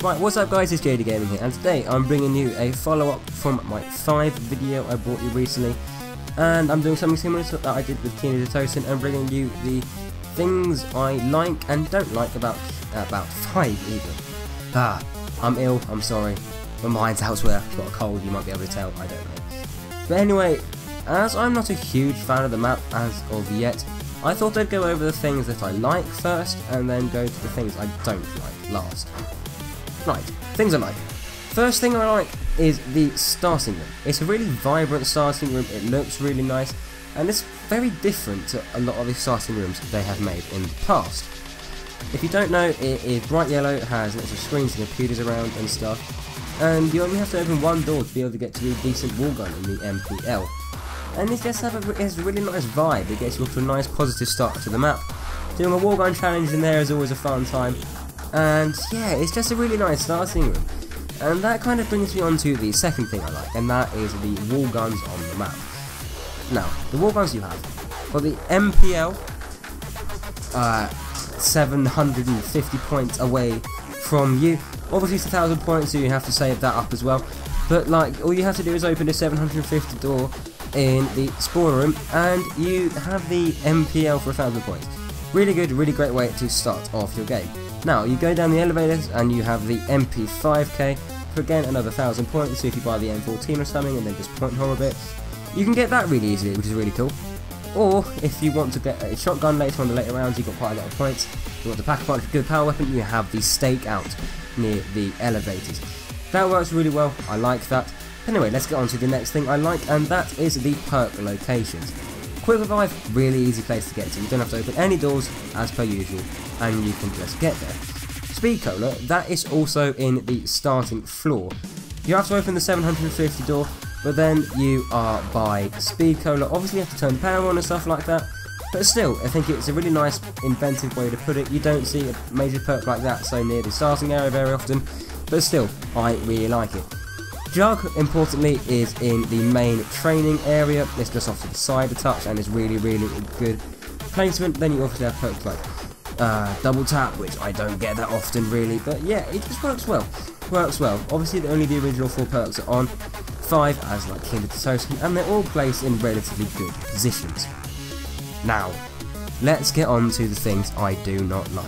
Right, what's up guys, it's JD Gaming here, and today I'm bringing you a follow-up from my 5 video I brought you recently, and I'm doing something similar to that I did with Teenage Tosin and bringing you the things I like and don't like about 5 even. I'm ill, I'm sorry, my mind's elsewhere, I've got a cold, you might be able to tell, I don't know. But anyway, as I'm not a huge fan of the map as of yet, I thought I'd go over the things that I like first, and then go to the things I don't like last. Right, things I like. First thing I like is the starting room. It's a really vibrant starting room, it looks really nice, and it's very different to a lot of the starting rooms they have made in the past. If you don't know, it is bright yellow, it has lots of screens and computers around and stuff, and you only have to open one door to be able to get to a decent wall gun in the MPL. And it just has a really nice vibe, it gets you off to a nice positive start to the map. Doing a wall gun challenge in there is always a fun time. And yeah, it's just a really nice starting room. And that kind of brings me on to the second thing I like, and that is the wall guns on the map. Now, the wall guns you have, for the MPL, 750 points away from you. Obviously it's 1,000 points, so you have to save that up as well. But like, all you have to do is open a 750 door in the spawn room, and you have the MPL for 1,000 points. Really good, really great way to start off your game. Now, you go down the elevators and you have the MP5K for again another 1,000 points, so if you buy the M14 or something and then just point horror bit, you can get that really easily, which is really cool. Or, if you want to get a shotgun later on the later rounds, you've got quite a lot of points. You want to pack a punch, a good power weapon, you have the stake out near the elevators. That works really well, I like that. Anyway, let's get on to the next thing I like, and that is the perk locations. Quick Revive, really easy place to get to. You don't have to open any doors as per usual, and you can just get there. Speed Cola, that is also in the starting floor. You have to open the 750 door, but then you are by Speed Cola. Obviously you have to turn the power on and stuff like that, but still, I think it's a really nice, inventive way to put it. You don't see a major perk like that so near the starting area very often, but still, I really like it. Jug, importantly, is in the main training area. It's just off to the side a touch and is really, really good placement. Then you obviously have perks like double tap, which I don't get that often really, but yeah, it just works well. Obviously, only the original 4 perks are on. 5 as like Kinder to Tosin, and they're all placed in relatively good positions. Now, let's get on to the things I do not like.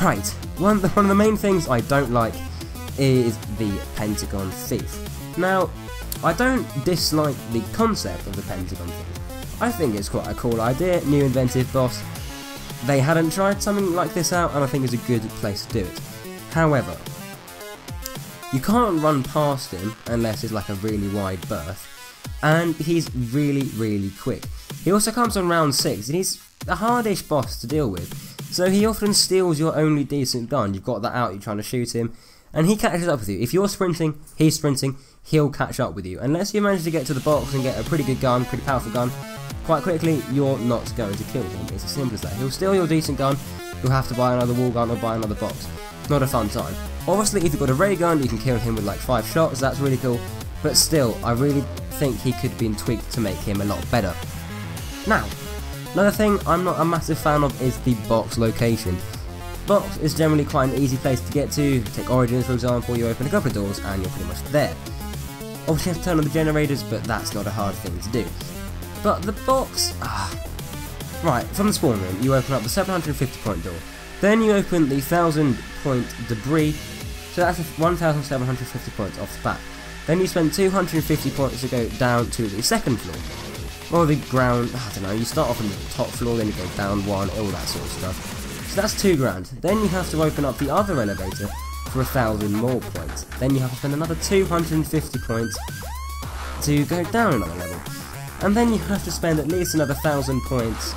Right, one of the main things I don't like is the Pentagon Thief. Now, I don't dislike the concept of the Pentagon Thief. I think it's quite a cool idea, new inventive boss. They hadn't tried something like this out, and I think it's a good place to do it. However, you can't run past him unless it's like a really wide berth, and he's really, really quick. He also comes on round 6, and he's a hardish boss to deal with, so he often steals your only decent gun. You've got that out, you're trying to shoot him, and he catches up with you. If you're sprinting, he's sprinting, he'll catch up with you. Unless you manage to get to the box and get a pretty good gun, pretty powerful gun, quite quickly, you're not going to kill him. It's as simple as that. He'll steal your decent gun, you'll have to buy another wall gun or buy another box. Not a fun time. Obviously, if you've got a ray gun, you can kill him with like 5 shots, that's really cool. But still, I really think he could have been tweaked to make him a lot better. Now, another thing I'm not a massive fan of is the box location. Box is generally quite an easy place to get to. Take Origins for example, you open a couple of doors and you're pretty much there. Obviously you have to turn on the generators, but that's not a hard thing to do. But the box, right, from the spawn room you open up the 750 point door, then you open the 1,000 point debris, so that's 1,750 points off the bat. Then you spend 250 points to go down to the second floor, or the ground, I don't know, you start off on the top floor, then you go down 1, all that sort of stuff. So that's 2 grand. Then you have to open up the other elevator for 1,000 more points. Then you have to spend another 250 points to go down another level. And then you have to spend at least another 1,000 points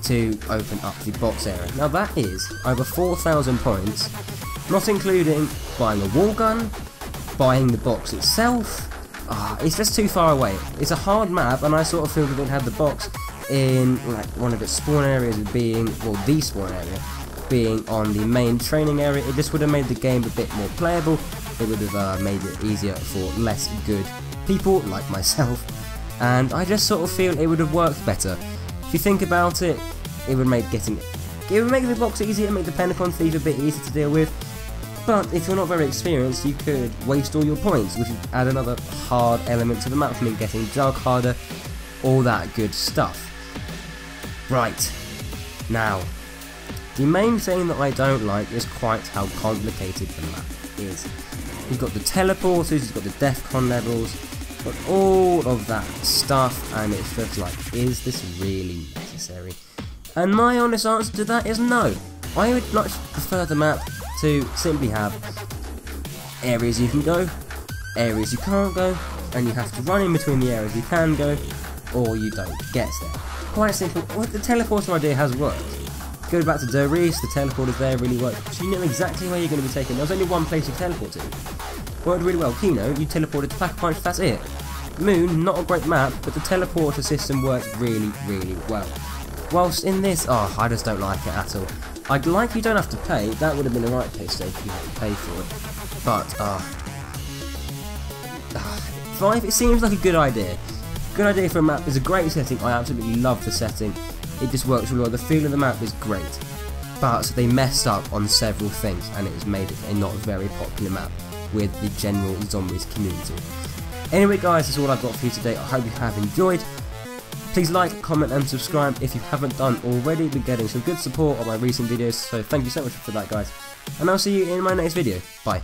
to open up the box area. Now that is over 4,000 points, not including buying a wall gun, buying the box itself. It's just too far away. It's a hard map, and I sort of feel that it had the box in like one of its spawn areas being, well, the spawn area being on the main training area. It just would have made the game a bit more playable. It would have made it easier for less good people like myself, and I just sort of feel it would have worked better. If you think about it, it would make getting It would make the box easier, make the Pentagon Thief a bit easier to deal with, but if you're not very experienced, you could waste all your points, which would add another hard element to the map, from getting Jug harder, all that good stuff. Right, now, the main thing that I don't like is quite how complicated the map is. You've got the teleporters, you've got the DEFCON levels, got all of that stuff, and it's just like, is this really necessary? And my honest answer to that is no. I would much prefer the map to simply have areas you can go, areas you can't go, and you have to run in between the areas you can go, or you don't get there. Quite simple. Well, the teleporter idea has worked. Go back to Doris, the teleporters there really worked, so you know exactly where you're going to be taken. There was only one place to teleport to. Worked really well. Kino, you teleported to Pack-a-Punch, that's it. Moon, not a great map, but the teleporter system works really, really well. Whilst in this, oh, I just don't like it at all. I'd like you don't have to pay, that would have been the right place if you had to pay for it. But, 5, it seems like a good idea. Good idea for a map, it's a great setting, I absolutely love the setting. It just works really well, the feel of the map is great. But they messed up on several things, and it has made it a not very popular map with the general Zombies community. Anyway guys, that's all I've got for you today, I hope you have enjoyed. Please like, comment and subscribe if you haven't done already. Been getting some good support on my recent videos, so thank you so much for that guys. And I'll see you in my next video. Bye.